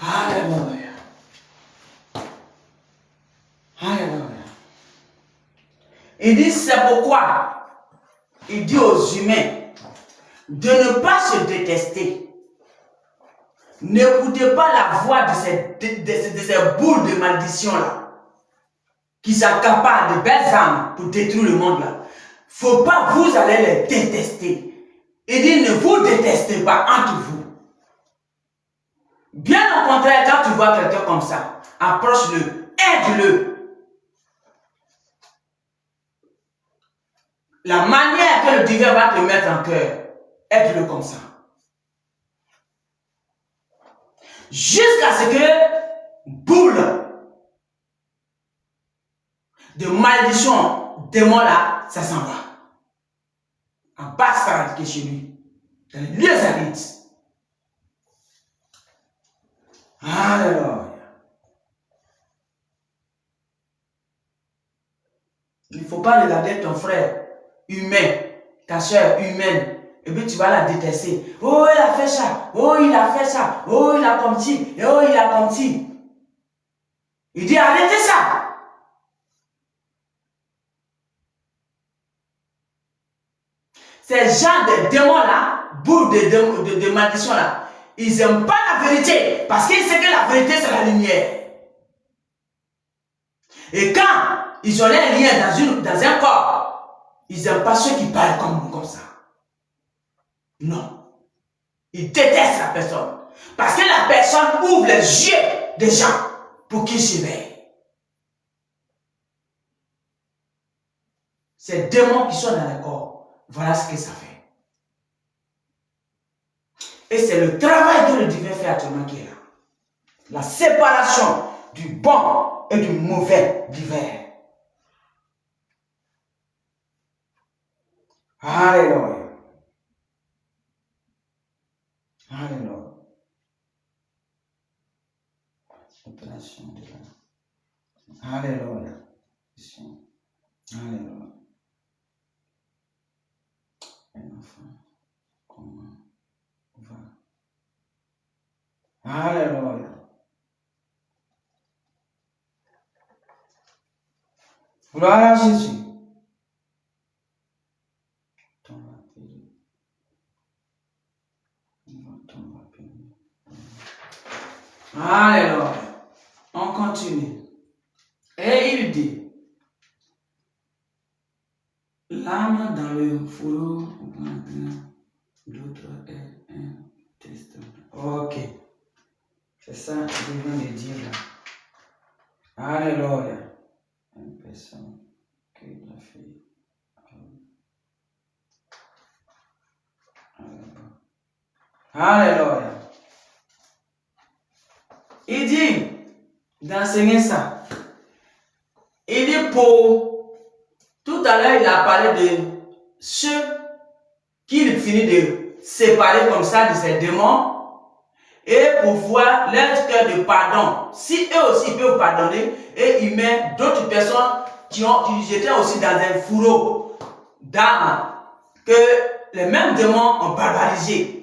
Alléluia. Alléluia. Il dit, c'est pourquoi il dit aux humains de ne pas se détester. N'écoutez pas la voix de ces boules de malédiction-là qui s'accaparent de belles âmes pour détruire le monde-là. Il ne faut pas vous aller les détester. Il dit, ne vous détestez pas entre vous. Bien au contraire, quand tu vois quelqu'un comme ça, approche-le, aide-le. La manière que le divin va te mettre en cœur, aide-le comme ça. Jusqu'à ce que boule de malédiction, démon là, ça s'en va. En basse qui est chez lui. Dans les lieux arides. Alléluia. Il ne faut pas regarder ton frère humain, ta soeur humaine, et puis tu vas la détester. Oh, il a fait ça. Oh, il a fait ça. Oh, il a comme ci. Oh, il a comme ci. Il dit, arrêtez ça. Ces gens de démons-là, boules de malédiction-là, ils n'aiment pas la vérité. Parce qu'ils savent que la vérité, c'est la lumière. Et quand ils ont un lien dans un corps, ils n'aiment pas ceux qui parlent comme ça. Non. Ils détestent la personne. Parce que la personne ouvre les yeux des gens pour qu'ils s'éveillent. Ces démons qui sont dans le corps, voilà ce que ça fait. Et c'est le travail que le divin fait actuellement qui est là. La séparation du bon et du mauvais divin. Alléluia. Alléluia. Opération de la... Alléluia. Alléluia. Un enfant, comment va? Alléluia. Gloire à Jésus. Alléluia. On continue. Et il dit, l'âme dans le fourreau, d'autres est un testament. Ok. C'est ça que je viens de dire là. Alléluia. Une personne qui l'a fait. Alléluia. Il dit, d'enseigner ça. Il dit pour, tout à l'heure il a parlé de ceux qu'il finit de séparer comme ça de ces démons et pour voir leur cœur de pardon. Si eux aussi peuvent pardonner et il met d'autres personnes qui étaient aussi dans un fourreau d'âmes que les mêmes démons ont barbarisé.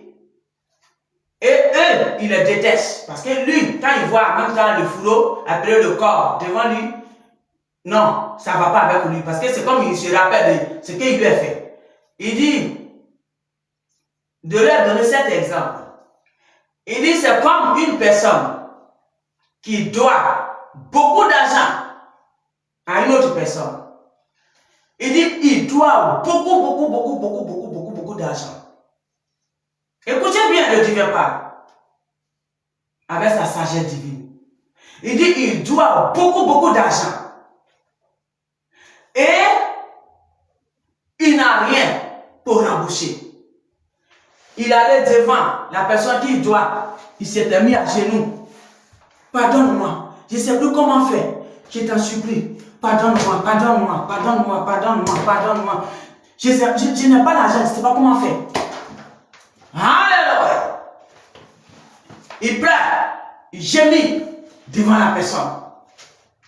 Et eux, ils les détestent. Parce que lui, quand il voit même dans le fourreau, après le corps devant lui, non, ça ne va pas avec lui. Parce que c'est comme il se rappelle de ce qu'il lui a fait. Il dit, de leur donner cet exemple. Il dit, c'est comme une personne qui doit beaucoup d'argent à une autre personne. Il dit, il doit beaucoup d'argent. Écoutez bien le divin parle. Avec sa sagesse divine. Il dit, il doit beaucoup d'argent. Et il n'a rien pour rembourser. Il allait devant la personne qui doit. Il s'était mis à genoux. Pardonne-moi. Je ne sais plus comment faire. Je t'en supplie. Pardonne-moi, pardonne-moi, pardonne-moi, pardonne-moi, pardonne-moi. Je n'ai pas l'argent, je ne sais pas comment faire. Alléluia. Il pleure. Il gémit devant la personne.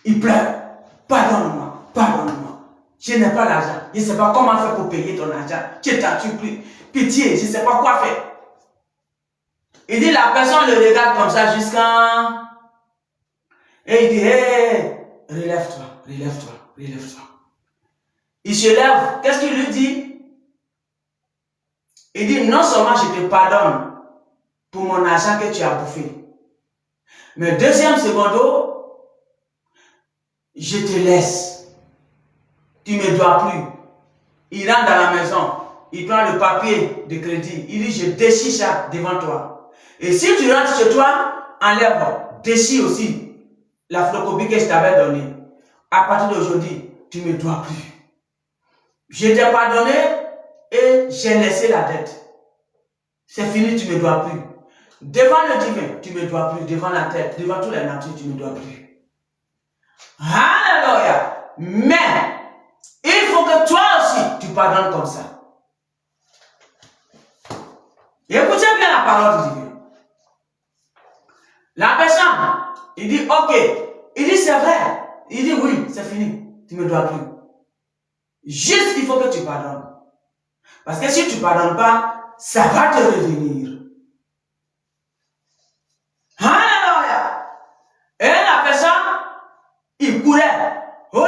Il pleure. Pardonne-moi, pardonne-moi. Je n'ai pas l'argent. Je ne sais pas comment faire pour payer ton argent. Je t'en supplie. Pitié, je ne sais pas quoi faire. Il dit, la personne le regarde comme ça jusqu'à... Et il dit, hé, relève-toi, relève-toi, relève-toi. Il se lève, qu'est-ce qu'il lui dit? Il dit, non seulement je te pardonne pour mon argent que tu as bouffé, mais deuxième secondo, je te laisse. Tu ne me dois plus. Il rentre dans la maison, il prend le papier de crédit, il dit, je déchire ça devant toi. Et si tu rentres chez toi, enlève, déchire aussi la photocopie que je t'avais donnée. À partir d'aujourd'hui, tu ne me dois plus. Je t'ai pardonné et j'ai laissé la dette. C'est fini, tu ne me dois plus. Devant le divin, tu ne me dois plus. Devant la tête, devant toute la nature, tu ne me dois plus. Alléluia. Mais, il faut que toi aussi, tu pardonnes comme ça. Et écoutez bien la parole du divin. La personne, il dit, ok. Il dit, c'est vrai. Il dit, oui, c'est fini. Tu ne me dois plus. Juste, il faut que tu pardonnes. Parce que si tu ne pardonnes pas, ça va te revenir. Alléluia. Et la personne, il courait. Je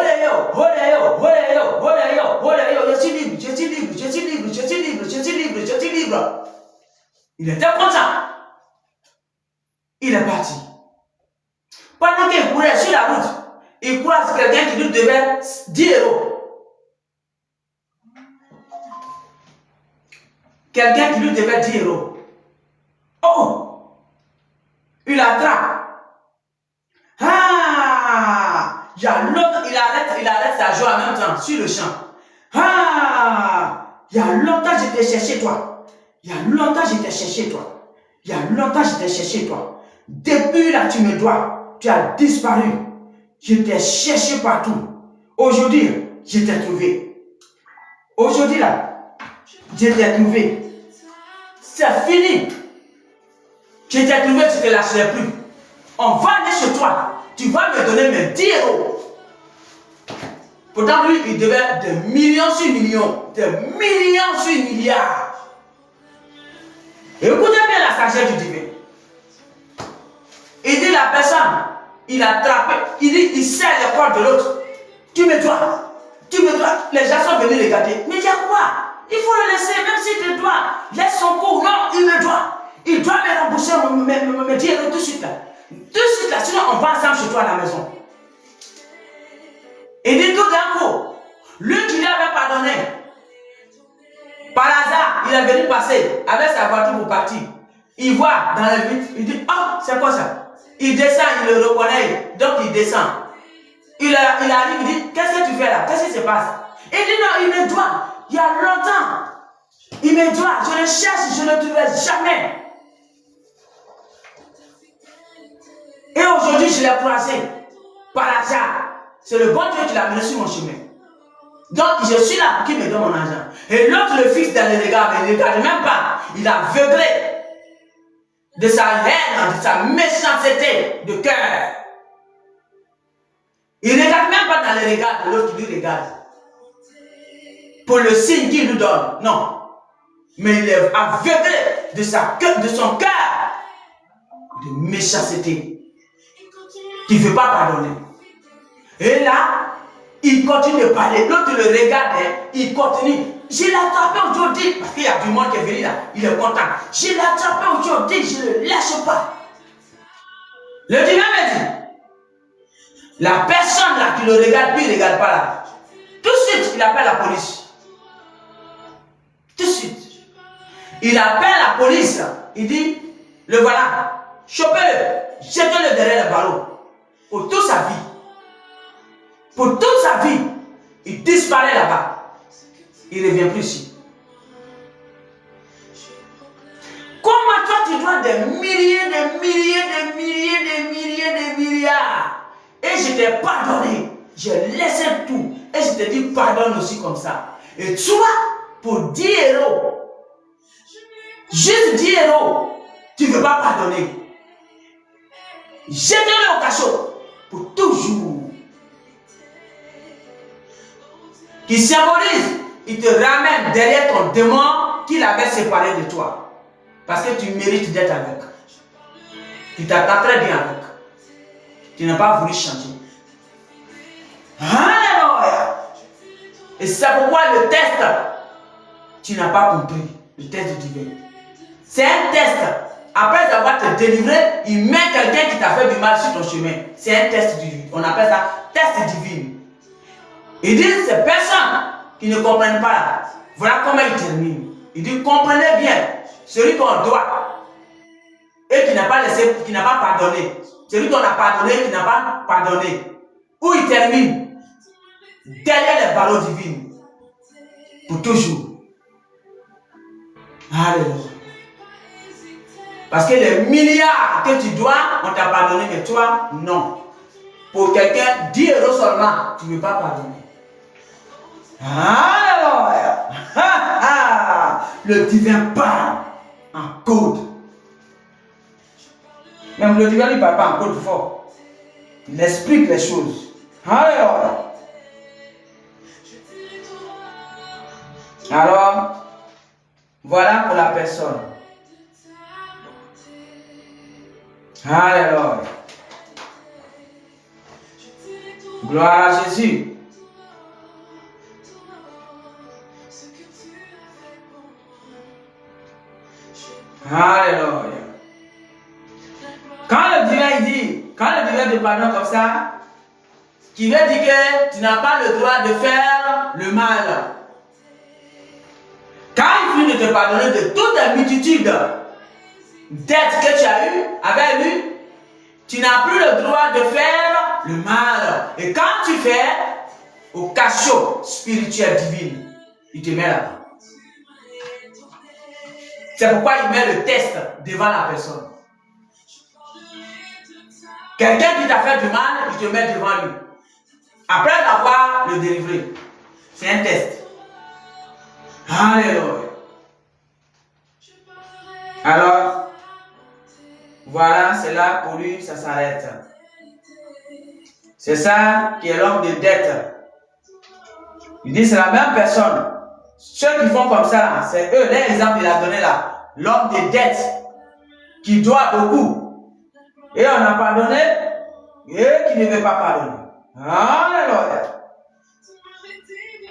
suis libre, je suis libre, je suis libre, je suis libre, je suis libre, je suis libre. Il était content. Il est parti. Pendant qu'il courait sur la route, il croise quelqu'un qui lui devait 10 euros. Quelqu'un qui lui devait 10 euros. Oh! Il attrape. Ah! Il y a l'autre, il arrête sa joie en même temps, sur le champ. Ah! Il y a longtemps j'étais cherché toi. Il y a longtemps j'étais cherché toi. Il y a longtemps j'étais cherché toi. Depuis là tu me dois. Tu as disparu. Je t'ai cherché partout. Aujourd'hui, je t'ai trouvé. Aujourd'hui là, je t'ai trouvé. C'est fini. Je t'ai trouvé, tu ne te lâcherai plus. On va aller chez toi. Tu vas me donner mes 10 euros. Pourtant, lui, il devait des millions sur millions. Des millions sur milliards. Et écoutez bien la sagesse du divin. Il dit la personne, il a attrapé, il dit, il serre les cordes de l'autre. Tu me dois. Tu me dois. Les gens sont venus regarder. Mais il y a quoi? Il faut le laisser, même s'il te doit. Laisse son cours. Non, il me doit. Il doit me rembourser, me dire tout de suite là. Tout de suite là, sinon on va ensemble chez toi à la maison. Il dit tout d'un coup, lui qui lui avait pardonné, par hasard, il est venu passer avec sa voiture pour partir. Il voit dans le vide, il dit, oh, c'est quoi ça? Il descend, il le reconnaît, donc il descend. Il arrive, il dit, qu'est-ce que tu fais là? Qu'est-ce qui se passe? Il dit, non, il me doit. Il y a longtemps. Il me doit. Je le cherche, je ne le trouverai jamais. Et aujourd'hui, je l'ai croisé par hasard. C'est le bon Dieu qui l'a mené sur mon chemin. Donc, je suis là pour qu'il me donne mon argent. Et l'autre le fixe dans le regard, mais il ne regarde même pas. Il a aveuglé de sa haine, de sa méchanceté de cœur. Il ne regarde même pas dans le regard de l'autre qui lui regarde. Pour le signe qu'il lui donne. Non. Mais il est aveuglé de son cœur de méchanceté. Qui ne veut pas pardonner. Et là, il continue de parler. L'autre le regarde, il continue. Je l'ai attrapé aujourd'hui. Parce qu'il y a du monde qui est venu là. Il est content. Je l'ai attrapé aujourd'hui. Je ne le lâche pas. Le divin me dit. La personne là qui le regarde, puis il ne regarde pas là. Tout de suite, il appelle la police. Tout de suite. Il appelle la police. Il dit, le voilà. Chopez-le. Jetez-le derrière le barreau. Pour toute sa vie. Pour toute sa vie. Il disparaît là-bas. Il ne revient plus ici. Comment toi tu dois des milliers, des milliers, des milliers, des milliers, des milliards. Et je t'ai pardonné. J'ai laissé tout. Et je te dis pardonne aussi comme ça. Et toi, pour 10 euros, juste 10 euros, tu ne veux pas pardonner. Jette-le au cachot. Pour toujours. Qui symbolise, il te ramène derrière ton démon qu'il avait séparé de toi. Parce que tu mérites d'être avec. Tu t'attends très bien avec. Tu n'as pas voulu changer. Alléluia. Et c'est pourquoi le test, tu n'as pas compris. Le test divin. C'est un test. Après avoir te délivré, il met quelqu'un qui t'a fait du mal sur ton chemin. C'est un test divin. On appelle ça test divin. Il dit, ces personnes qui ne comprennent pas là, voilà comment il termine. Il dit, comprenez bien, celui qu'on doit et qui n'a pas laissé, qui n'a pas pardonné, celui qu'on a pardonné et qui n'a pas pardonné, où il termine derrière les barreaux divines pour toujours. Alléluia. Parce que les milliards que tu dois, on t'a pardonné, mais toi, non. Pour quelqu'un, 10 € seulement, tu ne veux pas pardonner. Alléluia. Le divin parle en code. Même le divin ne parle pas en code fort. Il explique les choses. Alléluia. Alors, voilà pour la personne. Alléluia. Gloire à Jésus. Alléluia. Quand le divin dit, quand le divin te pardonne comme ça, qui veut dire que tu n'as pas le droit de faire le mal. Quand il finit de te pardonner de toute la multitude dettes que tu as eues avec lui, tu n'as plus le droit de faire le mal. Et quand tu fais au cachot spirituel divin, il te met là. C'est pourquoi il met le test devant la personne. Quelqu'un qui t'a fait du mal, il te met devant lui. Après avoir le délivré, c'est un test. Alléluia. Alors, voilà, c'est là pour lui, ça s'arrête. C'est ça qui est l'homme de dette. Il dit c'est la même personne. Ceux qui font comme ça, c'est eux, l'exemple qu'il a donné là. L'homme de dette qui doit beaucoup. Et on a pardonné, et qui ne veut pas pardonner. Alléluia.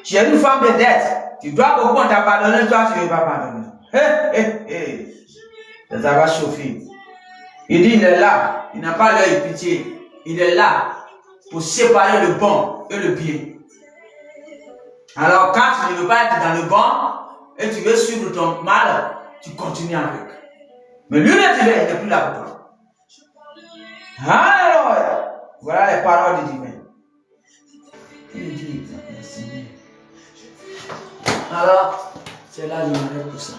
Tu es une femme de dette. Tu dois beaucoup, on t'a pardonné, toi tu ne veux pas pardonner. Ça va chauffer. Il dit, il est là. Il n'a pas l'œil pitié. Il est là pour séparer le bon et le bien. Alors, quand tu ne veux pas être dans le bon et tu veux suivre ton mal, tu continues avec. Mais lui, le divin, il n'est plus là pour toi. Alléluia. Voilà les paroles du divin. Il dit, alors, c'est là le pour ça.